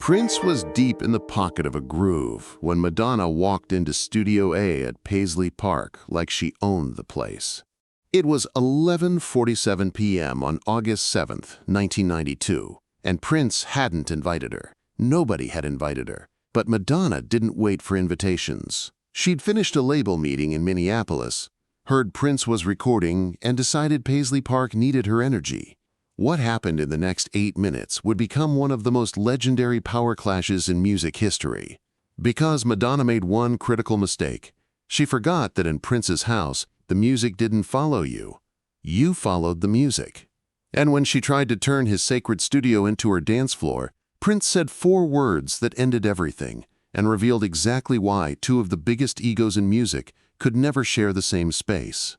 Prince was deep in the pocket of a groove when Madonna walked into Studio A at Paisley Park like she owned the place. It was 11:47 p.m. on August 7th, 1992, and Prince hadn't invited her. Nobody had invited her. But Madonna didn't wait for invitations. She'd finished a label meeting in Minneapolis, heard Prince was recording, and decided Paisley Park needed her energy. What happened in the next 8 minutes would become one of the most legendary power clashes in music history. Because Madonna made one critical mistake. She forgot that in Prince's house, the music didn't follow you. You followed the music. And when she tried to turn his sacred studio into her dance floor, Prince said 4 words that ended everything and revealed exactly why 2 of the biggest egos in music could never share the same space.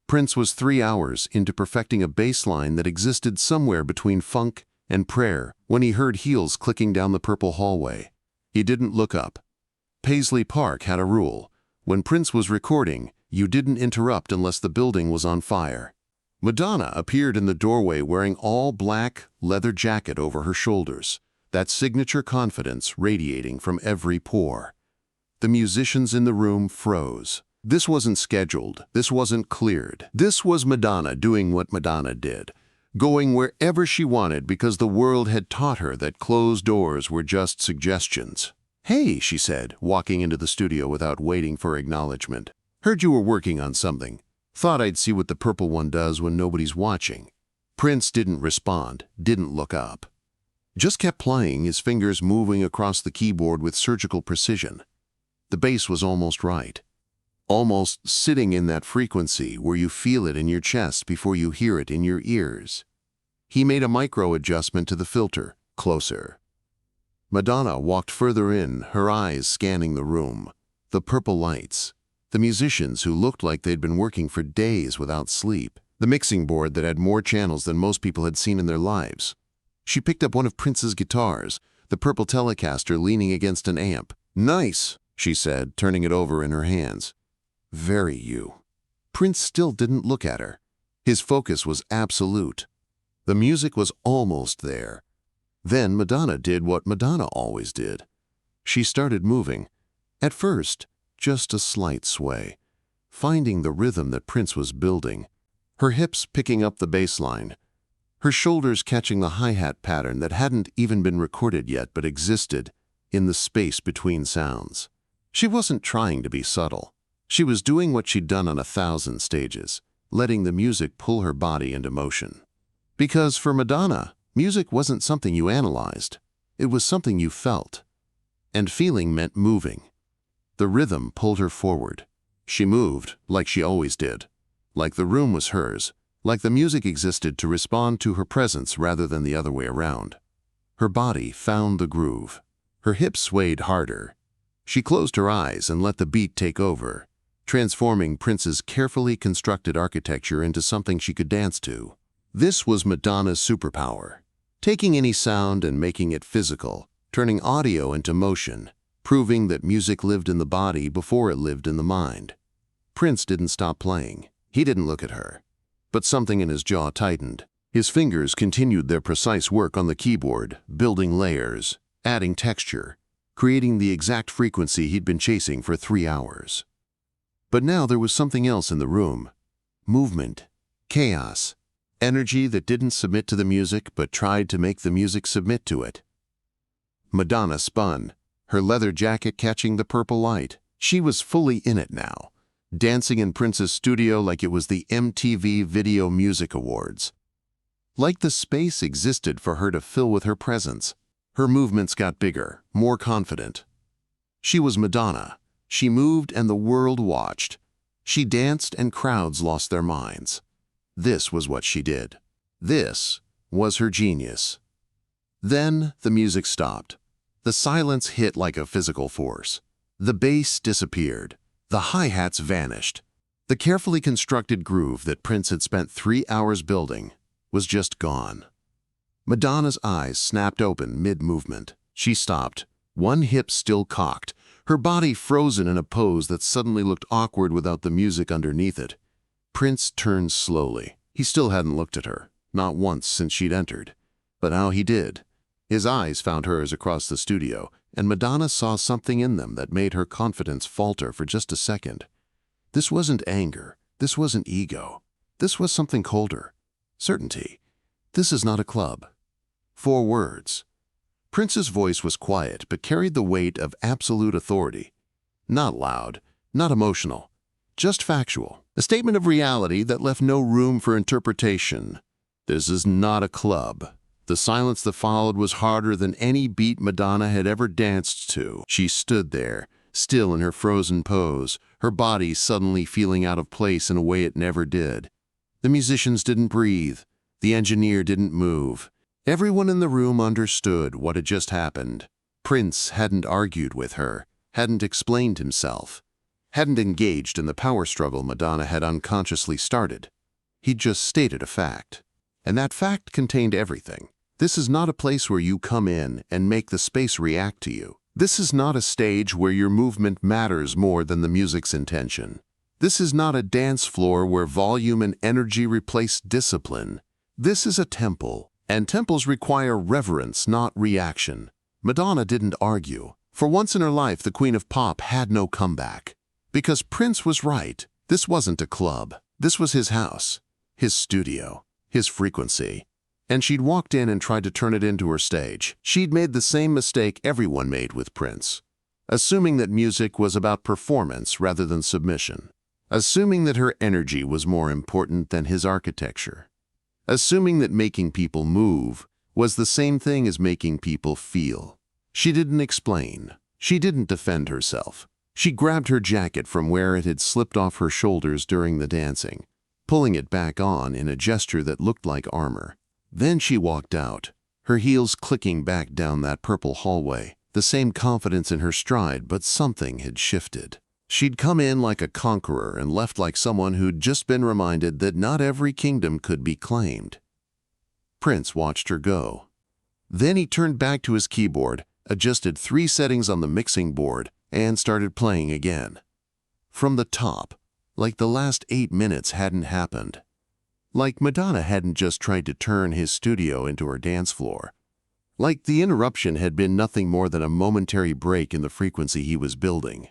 Prince was 3 hours into perfecting a bass line that existed somewhere between funk and prayer when he heard heels clicking down the purple hallway. He didn't look up. Paisley Park had a rule. When Prince was recording, you didn't interrupt unless the building was on fire. Madonna appeared in the doorway wearing all black leather jacket over her shoulders, that signature confidence radiating from every pore. The musicians in the room froze. This wasn't scheduled. This wasn't cleared. This was Madonna doing what Madonna did, going wherever she wanted because the world had taught her that closed doors were just suggestions. "Hey," she said, walking into the studio without waiting for acknowledgement. "Heard you were working on something. Thought I'd see what the purple one does when nobody's watching." Prince didn't respond, didn't look up. Just kept playing, his fingers moving across the keyboard with surgical precision. The bass was almost right. Almost sitting in that frequency where you feel it in your chest before you hear it in your ears. He made a micro adjustment to the filter, closer. Madonna walked further in, her eyes scanning the room. The purple lights. The musicians who looked like they'd been working for days without sleep. The mixing board that had more channels than most people had seen in their lives. She picked up one of Prince's guitars, the purple Telecaster leaning against an amp. "Nice," she said, turning it over in her hands. "Very you." Prince still didn't look at her. His focus was absolute. The music was almost there. Then Madonna did what Madonna always did. She started moving. At first, just a slight sway, finding the rhythm that Prince was building. Her hips picking up the bass line. Her shoulders catching the hi-hat pattern that hadn't even been recorded yet but existed in the space between sounds. She wasn't trying to be subtle. She was doing what she'd done on 1,000 stages, letting the music pull her body into motion. Because for Madonna, music wasn't something you analyzed. It was something you felt. And feeling meant moving. The rhythm pulled her forward. She moved like she always did. Like the room was hers. Like the music existed to respond to her presence rather than the other way around. Her body found the groove. Her hips swayed harder. She closed her eyes and let the beat take over, transforming Prince's carefully constructed architecture into something she could dance to. This was Madonna's superpower, taking any sound and making it physical, turning audio into motion, proving that music lived in the body before it lived in the mind. Prince didn't stop playing. He didn't look at her. But something in his jaw tightened. His fingers continued their precise work on the keyboard, building layers, adding texture, creating the exact frequency he'd been chasing for 3 hours. But now there was something else in the room. Movement, chaos, energy that didn't submit to the music but tried to make the music submit to it. Madonna spun, her leather jacket catching the purple light. She was fully in it now, dancing in Prince's studio like it was the MTV Video Music Awards. Like the space existed for her to fill with her presence. Her movements got bigger, more confident. She was Madonna. She moved and the world watched. She danced and crowds lost their minds. This was what she did. This was her genius. Then the music stopped. The silence hit like a physical force. The bass disappeared. The hi-hats vanished. The carefully constructed groove that Prince had spent 3 hours building was just gone. Madonna's eyes snapped open mid-movement. She stopped, one hip still cocked, her body frozen in a pose that suddenly looked awkward without the music underneath it. Prince turned slowly. He still hadn't looked at her, not once since she'd entered. But now he did. His eyes found hers across the studio, and Madonna saw something in them that made her confidence falter for just a second. This wasn't anger. This wasn't ego. This was something colder. Certainty. This is not a club. 4 words. Prince's voice was quiet but carried the weight of absolute authority. Not loud, not emotional, just factual. A statement of reality that left no room for interpretation. This is not a club. The silence that followed was harder than any beat Madonna had ever danced to. She stood there, still in her frozen pose, her body suddenly feeling out of place in a way it never did. The musicians didn't breathe. The engineer didn't move. Everyone in the room understood what had just happened. Prince hadn't argued with her, hadn't explained himself, hadn't engaged in the power struggle Madonna had unconsciously started. He'd just stated a fact. And that fact contained everything. This is not a place where you come in and make the space react to you. This is not a stage where your movement matters more than the music's intention. This is not a dance floor where volume and energy replace discipline. This is a temple, and temples require reverence, not reaction. Madonna didn't argue. For once in her life, the Queen of Pop had no comeback. Because Prince was right. This wasn't a club. This was his house, his studio, his frequency. And she'd walked in and tried to turn it into her stage. She'd made the same mistake everyone made with Prince, assuming that music was about performance rather than submission, assuming that her energy was more important than his architecture, assuming that making people move was the same thing as making people feel. She didn't explain. She didn't defend herself. She grabbed her jacket from where it had slipped off her shoulders during the dancing, pulling it back on in a gesture that looked like armor. Then she walked out, her heels clicking back down that purple hallway, the same confidence in her stride, but something had shifted. She'd come in like a conqueror and left like someone who'd just been reminded that not every kingdom could be claimed. Prince watched her go. Then he turned back to his keyboard, adjusted 3 settings on the mixing board, and started playing again. From the top, like the last 8 minutes hadn't happened. Like Madonna hadn't just tried to turn his studio into her dance floor. Like the interruption had been nothing more than a momentary break in the frequency he was building.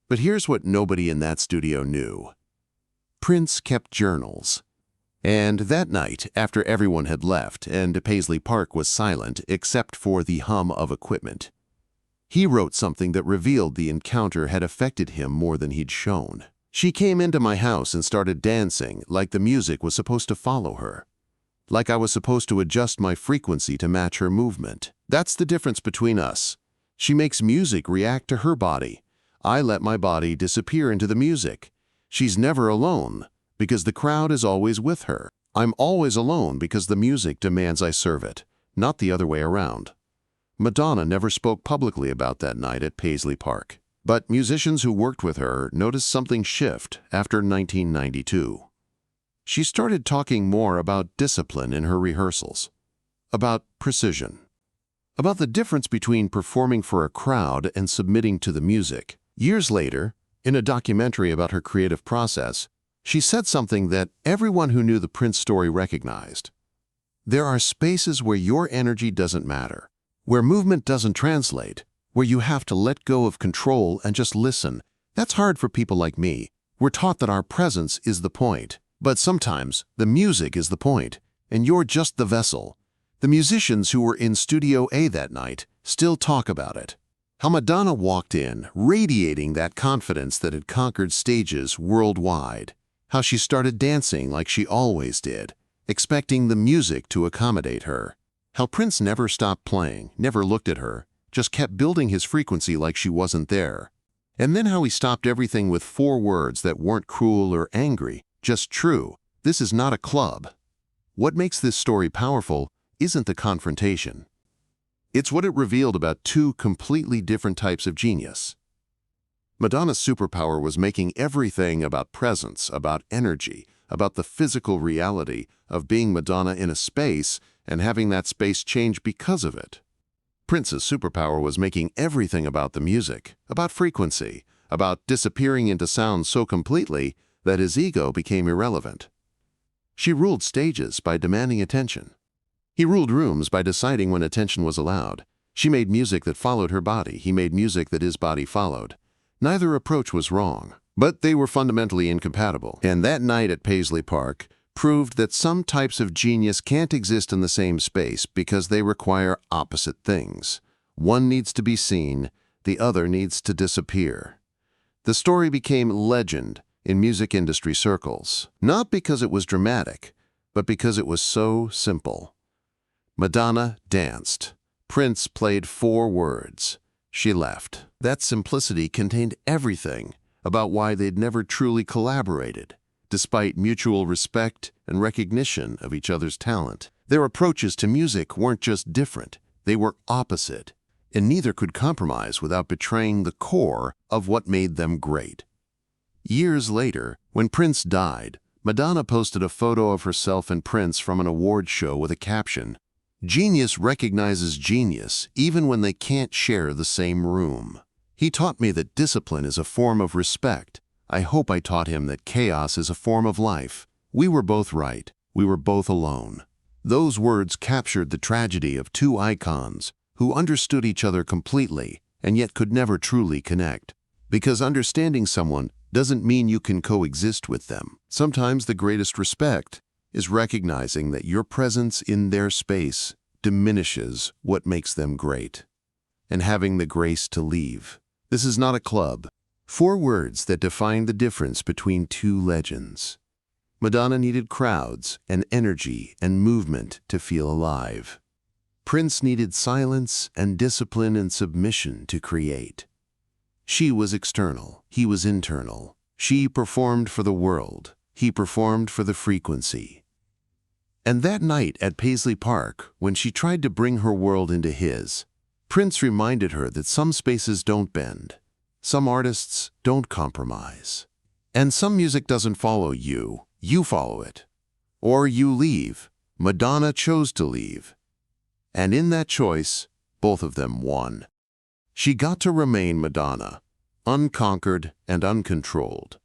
But here's what nobody in that studio knew. Prince kept journals. And that night, after everyone had left and Paisley Park was silent except for the hum of equipment, he wrote something that revealed the encounter had affected him more than he'd shown. She came into my house and started dancing like the music was supposed to follow her. Like I was supposed to adjust my frequency to match her movement. That's the difference between us. She makes music react to her body. I let my body disappear into the music. She's never alone because the crowd is always with her. I'm always alone because the music demands I serve it, not the other way around. Madonna never spoke publicly about that night at Paisley Park. But musicians who worked with her noticed something shift after 1992. She started talking more about discipline in her rehearsals, about precision, about the difference between performing for a crowd and submitting to the music. Years later, in a documentary about her creative process, she said something that everyone who knew the Prince story recognized. There are spaces where your energy doesn't matter, where movement doesn't translate, where you have to let go of control and just listen. That's hard for people like me. We're taught that our presence is the point. But sometimes the music is the point, and you're just the vessel. The musicians who were in Studio A that night still talk about it. How Madonna walked in, radiating that confidence that had conquered stages worldwide. How she started dancing like she always did, expecting the music to accommodate her. How Prince never stopped playing, never looked at her, just kept building his frequency like she wasn't there. And then how he stopped everything with 4 words that weren't cruel or angry, just true. This is not a club. What makes this story powerful isn't the confrontation. It's what it revealed about 2 completely different types of genius. Madonna's superpower was making everything about presence, about energy, about the physical reality of being Madonna in a space and having that space change because of it. Prince's superpower was making everything about the music, about frequency, about disappearing into sound so completely that his ego became irrelevant. She ruled stages by demanding attention. He ruled rooms by deciding when attention was allowed. She made music that followed her body. He made music that his body followed. Neither approach was wrong, but they were fundamentally incompatible. And that night at Paisley Park proved that some types of genius can't exist in the same space because they require opposite things. One needs to be seen, the other needs to disappear. The story became legend in music industry circles, not because it was dramatic, but because it was so simple. Madonna danced. Prince played 4 words. She left. That simplicity contained everything about why they'd never truly collaborated, despite mutual respect and recognition of each other's talent. Their approaches to music weren't just different, they were opposite, and neither could compromise without betraying the core of what made them great. Years later, when Prince died, Madonna posted a photo of herself and Prince from an award show with a caption, "Genius recognizes genius even when they can't share the same room. He taught me that discipline is a form of respect. I hope I taught him that chaos is a form of life. We were both right. We were both alone." Those words captured the tragedy of 2 icons who understood each other completely and yet could never truly connect. Because understanding someone doesn't mean you can coexist with them. Sometimes the greatest respect is recognizing that your presence in their space diminishes what makes them great, and having the grace to leave. This is not a club. 4 words that define the difference between 2 legends. Madonna needed crowds and energy and movement to feel alive. Prince needed silence and discipline and submission to create. She was external, he was internal. She performed for the world, he performed for the frequency. And that night at Paisley Park, when she tried to bring her world into his, Prince reminded her that some spaces don't bend, some artists don't compromise, and some music doesn't follow you, you follow it. Or you leave. Madonna chose to leave. And in that choice, both of them won. She got to remain Madonna, unconquered and uncontrolled.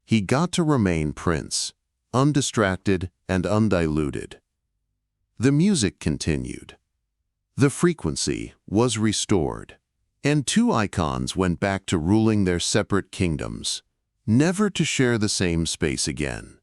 He got to remain Prince, undistracted and undiluted. The music continued. The frequency was restored, and 2 icons went back to ruling their separate kingdoms, never to share the same space again.